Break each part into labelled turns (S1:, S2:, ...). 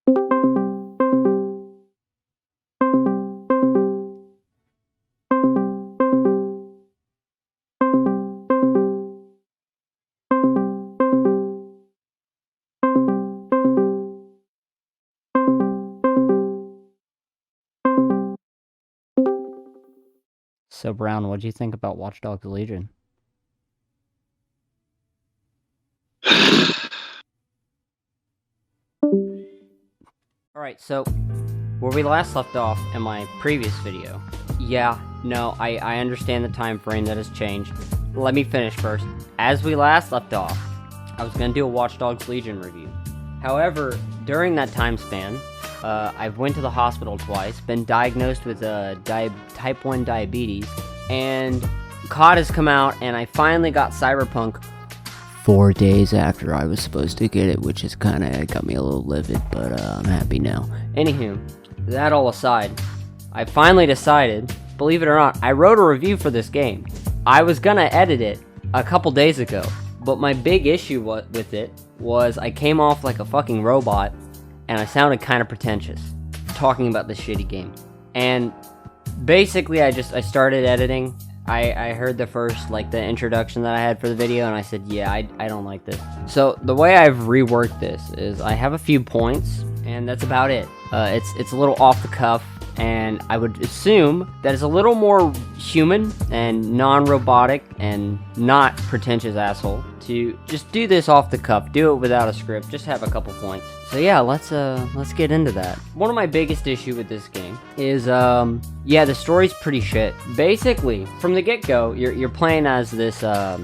S1: So, Brown, what do you think about Watch Dogs Legion? Alright, so, where we last left off in my previous video, I understand the time frame that has changed. Let me finish first. As we last left off, I was going to do a Watch Dogs Legion review. However, during that time span, I went to the hospital twice, been diagnosed with type 1 diabetes, and COD has come out, and I finally got Cyberpunk 4 days after I was supposed to get it, which has kind of got me a little livid, but I'm happy now. Anywho, that all aside, I finally decided, believe it or not, I wrote a review for this game. I was gonna edit it a couple days ago, but my big issue with it was I came off like a fucking robot, and I sounded kind of pretentious, talking about this shitty game. And basically, I started editing. I heard the first, the introduction that I had for the video, and I said, yeah, I don't like this. So, the way I've reworked this is I have a few points, and that's about it. It's a little off the cuff, and I would assume that it's a little more human and non-robotic and not pretentious asshole to just do this off the cuff, do it without a script, just have a couple points. So yeah, let's get into that. One of my biggest issue with this game is the story's pretty shit. Basically, from the get-go, you're playing as this I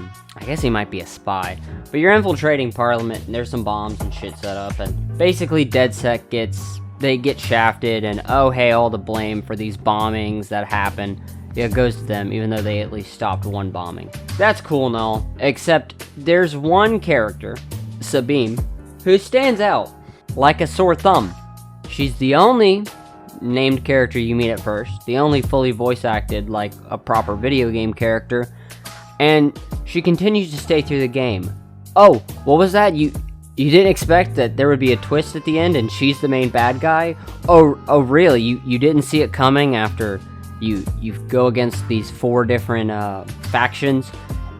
S1: guess he might be a spy, but you're infiltrating Parliament, and there's some bombs and shit set up, and basically DedSec get shafted, and oh hey, all the blame for these bombings that happen, it goes to them, even though they at least stopped one bombing. That's cool and all, except there's one character, Sabine, who stands out like a sore thumb. She's the only named character you meet at first, the only fully voice acted like a proper video game character, and she continues to stay through the game. Oh, what was that? You didn't expect that there would be a twist at the end and she's the main bad guy? Oh really? You didn't see it coming after you go against these 4 different factions,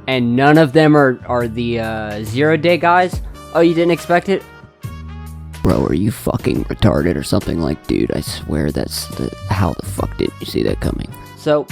S1: and none of them are the 0 Day guys? Oh, you didn't expect it? Bro, are you fucking retarded or something? Like, dude, I swear how the fuck did you see that coming? So,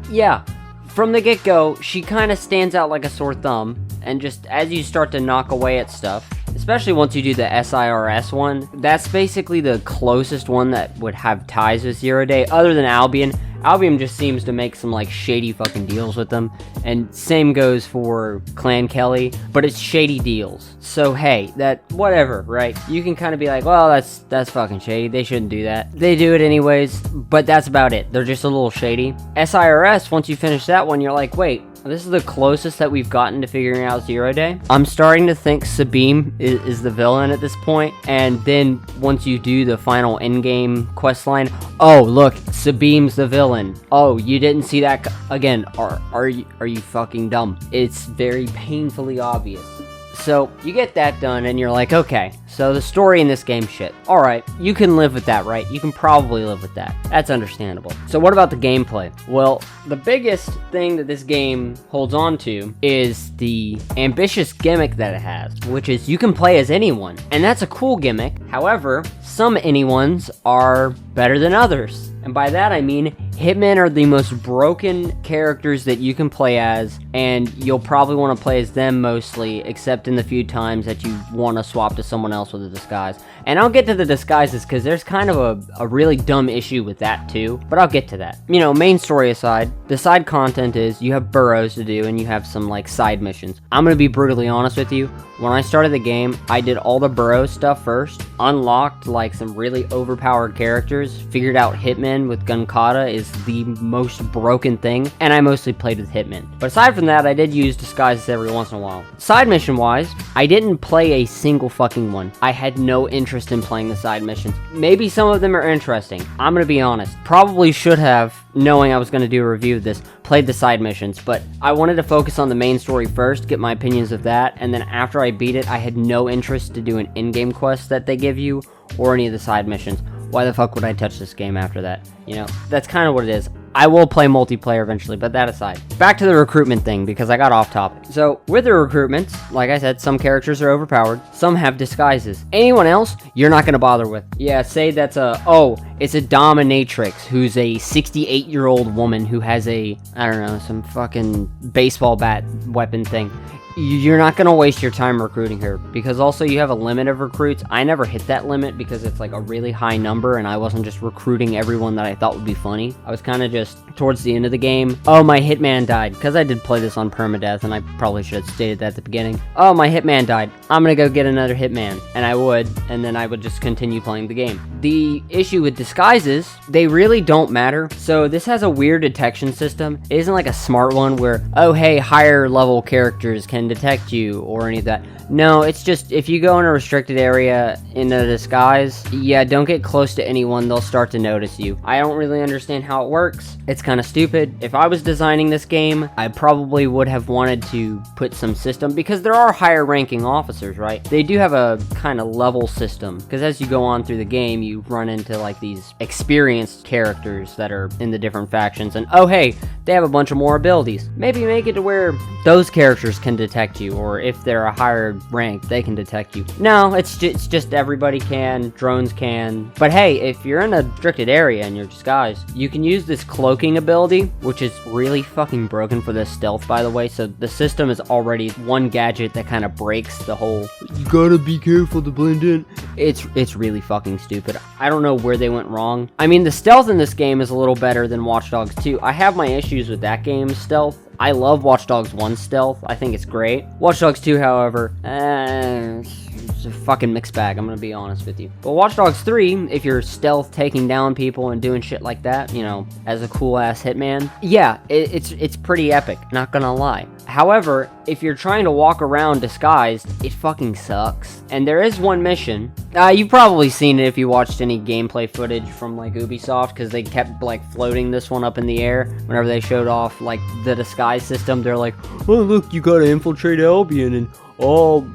S1: yeah, from the get-go, she kind of stands out like a sore thumb, and just as you start to knock away at stuff, especially once you do the SIRS one, that's basically the closest one that would have ties with 0 Day, other than Albion. Albion just seems to make some, shady fucking deals with them, and same goes for Clan Kelly, but it's shady deals. So hey, whatever, right? You can kind of be like, well, that's fucking shady, they shouldn't do that. They do it anyways, but that's about it. They're just a little shady. SIRS, once you finish that one, you're like, wait, this is the closest that we've gotten to figuring out 0 Day. I'm starting to think Sabine is the villain at this point, and then once you do the final endgame questline, oh look, Sabine's the villain. Oh, you didn't see that again? Are you fucking dumb? It's very painfully obvious. So, you get that done, and you're like, okay, so the story in this game shit. Alright, you can live with that, right? You can probably live with that. That's understandable. So what about the gameplay? Well, the biggest thing that this game holds on to is the ambitious gimmick that it has, which is you can play as anyone, and that's a cool gimmick. However, some anyones are better than others. And by that I mean, Hitmen are the most broken characters that you can play as, and you'll probably want to play as them mostly, except in the few times that you want to swap to someone else with a disguise. And I'll get to the disguises, because there's kind of a really dumb issue with that too, but I'll get to that. You know, main story aside, the side content is you have burrows to do, and you have some, side missions. I'm gonna be brutally honest with you, when I started the game, I did all the burrow stuff first, unlocked, some really overpowered characters, figured out Hitman with Gunkata is the most broken thing, and I mostly played with Hitman. But aside from that, I did use disguises every once in a while. Side mission wise, I didn't play a single fucking one. I had no interest interest in playing the side missions. Maybe some of them are interesting. I'm gonna be honest. Probably should have, knowing I was gonna do a review of this, played the side missions, but I wanted to focus on the main story first, get my opinions of that, and then after I beat it, I had no interest to do an in-game quest that they give you, or any of the side missions. Why the fuck would I touch this game after that? You know, that's kind of what it is. I will play multiplayer eventually, but that aside. Back to the recruitment thing, because I got off topic. So, with the recruitments, like I said, some characters are overpowered, some have disguises. Anyone else, you're not gonna bother with. Yeah, say that's it's a dominatrix who's a 68-year-old woman who has a, I don't know, some fucking baseball bat weapon thing. You're not going to waste your time recruiting her, because also you have a limit of recruits. I never hit that limit because it's like a really high number, and I wasn't just recruiting everyone that I thought would be funny. I was kind of just, towards the end of the game, oh, my hitman died, because I did play this on permadeath, and I probably should have stated that at the beginning. Oh, my hitman died. I'm going to go get another hitman, and I would, and then I would just continue playing the game. The issue with disguises, they really don't matter. So this has a weird detection system. It isn't like a smart one where, oh, hey, higher level characters can detect you or any of that. No, it's just if you go in a restricted area in a disguise, yeah, don't get close to anyone, they'll start to notice you. I don't really understand how it works. It's kind of stupid. If I was designing this game, I probably would have wanted to put some system, because there are higher ranking officers, right? They do have a kind of level system, because as you go on through the game, you run into like these experienced characters that are in the different factions, and oh hey, they have a bunch of more abilities. Maybe make it to where those characters can detect you, or if they're a higher rank, they can detect you. No, it's just everybody can, drones can. But hey, if you're in a restricted area and you're disguised, you can use this cloaking ability, which is really fucking broken for this stealth, by the way. So the system is already one gadget that kind of breaks the whole, you gotta be careful to blend in. It's really fucking stupid. I don't know where they went wrong. I mean, the stealth in this game is a little better than Watch Dogs 2. I have my issues with that game's stealth. I love Watch Dogs 1 stealth. I think it's great. Watch Dogs 2, however, it's a fucking mixed bag, I'm gonna be honest with you. But Watch Dogs 3, if you're stealth taking down people and doing shit like that, you know, as a cool-ass hitman, yeah, it's pretty epic, not gonna lie. However, if you're trying to walk around disguised, it fucking sucks. And there is one mission, you've probably seen it if you watched any gameplay footage from, like, Ubisoft, because they kept, like, floating this one up in the air whenever they showed off, like, the disguise system. They're like, oh, look, you gotta infiltrate Albion, and, oh,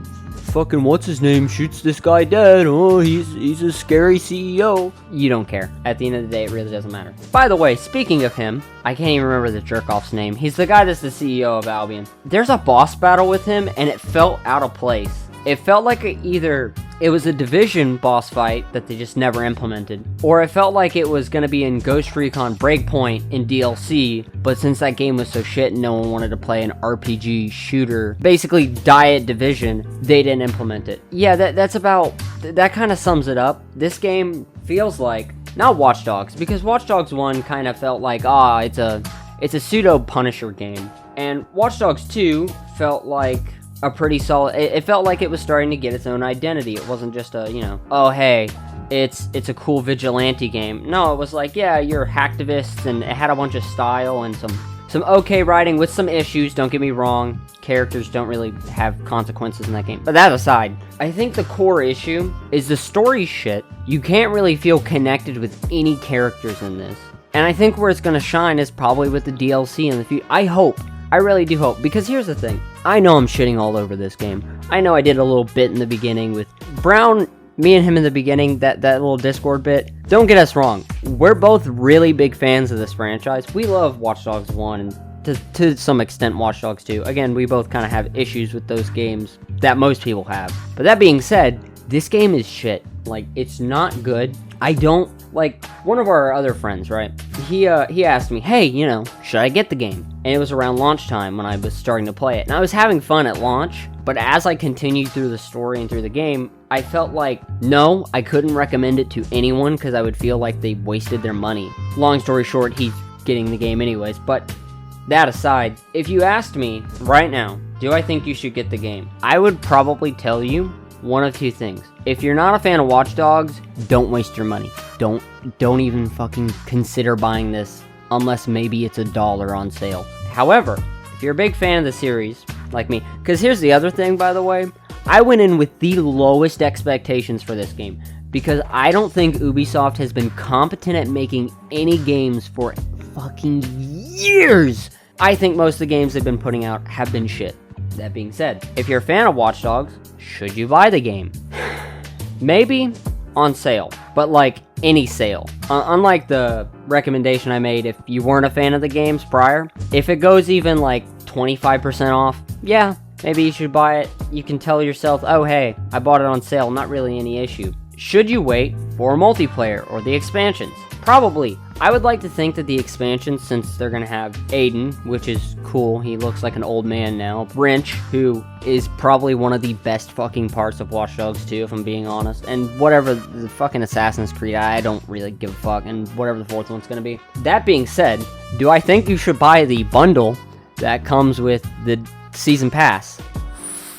S1: fucking what's-his-name shoots this guy dead. Oh, he's a scary CEO. You don't care. At the end of the day, it really doesn't matter. By the way, speaking of him, I can't even remember the jerk-off's name. He's the guy that's the CEO of Albion. There's a boss battle with him, and it felt out of place. It felt like it was a Division boss fight that they just never implemented, or it felt like it was gonna be in Ghost Recon Breakpoint in DLC, but since that game was so shit and no one wanted to play an RPG shooter, basically Diet Division, they didn't implement it. Yeah, that kind of sums it up. This game feels like, not Watch Dogs, because Watch Dogs 1 kind of felt like, it's a pseudo Punisher game, and Watch Dogs 2 felt like a pretty solid, it felt like it was starting to get its own identity. It wasn't just a, you know, oh hey, it's a cool vigilante game. No, it was like, yeah, you're hacktivists, and it had a bunch of style and some okay writing with some issues, don't get me wrong. Characters don't really have consequences in that game. But that aside, I think the core issue is the story shit. You can't really feel connected with any characters in this. And I think where it's gonna shine is probably with the DLC in the future. I really do hope, because here's the thing. I know I'm shitting all over this game. I know I did a little bit in the beginning with Brown, me and him in the beginning, that little Discord bit. Don't get us wrong. We're both really big fans of this franchise. We love Watch Dogs 1 and to some extent Watch Dogs 2. Again, we both kind of have issues with those games that most people have. But that being said, this game is shit. Like, it's not good. I don't, like, one of our other friends, right? He asked me, hey, you know, should I get the game? And it was around launch time when I was starting to play it. And I was having fun at launch, but as I continued through the story and through the game, I felt like, no, I couldn't recommend it to anyone because I would feel like they wasted their money. Long story short, he's getting the game anyways. But that aside, if you asked me right now, do I think you should get the game? I would probably tell you one of two things. If you're not a fan of Watch Dogs, don't waste your money. Don't even fucking consider buying this unless maybe it's $1 on sale. However, if you're a big fan of the series, like me, because here's the other thing, by the way, I went in with the lowest expectations for this game, because I don't think Ubisoft has been competent at making any games for fucking years. I think most of the games they've been putting out have been shit. That being said, if you're a fan of Watch Dogs, should you buy the game? Maybe on sale, but like any sale. Unlike the recommendation I made if you weren't a fan of the games prior, if it goes even like 25% off, yeah, maybe you should buy it. You can tell yourself, oh hey, I bought it on sale, not really any issue. Should you wait for multiplayer or the expansions? Probably. I would like to think that the expansions, since they're gonna have Aiden, which is cool, he looks like an old man now, Wrench, who is probably one of the best fucking parts of Watch Dogs 2, if I'm being honest, and whatever the fucking Assassin's Creed, I don't really give a fuck, and whatever the fourth one's gonna be. That being said, do I think you should buy the bundle that comes with the season pass?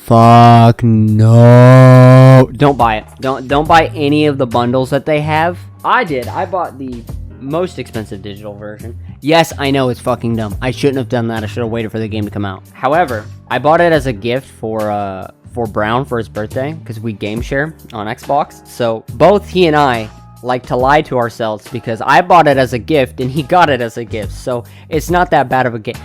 S1: Fuck no. Don't buy it. Don't buy any of the bundles that they have. I did. I bought the most expensive digital version. Yes, I know it's fucking dumb. I shouldn't have done that. I should have waited for the game to come out. However, I bought it as a gift for Brown for his birthday, because we game share on Xbox. So both he and I like to lie to ourselves, because I bought it as a gift and he got it as a gift. So it's not that bad of a game.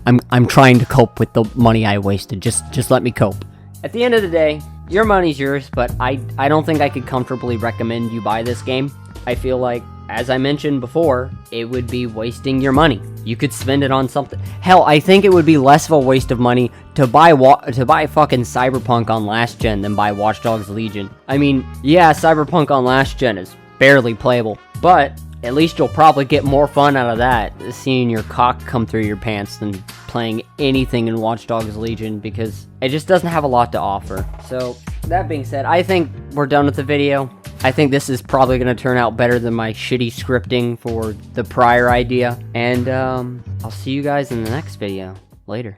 S1: I'm trying to cope with the money I wasted. Just let me cope. At the end of the day, your money's yours, but I don't think I could comfortably recommend you buy this game. I feel like, as I mentioned before, it would be wasting your money. You could spend it on something. Hell, I think it would be less of a waste of money to buy fucking Cyberpunk on last gen than buy Watch Dogs Legion. I mean, yeah, Cyberpunk on last gen is barely playable, but at least you'll probably get more fun out of that, seeing your cock come through your pants, than playing anything in Watch Dogs Legion, because it just doesn't have a lot to offer. So, that being said, I think we're done with the video. I think this is probably going to turn out better than my shitty scripting for the prior idea. And, I'll see you guys in the next video. Later.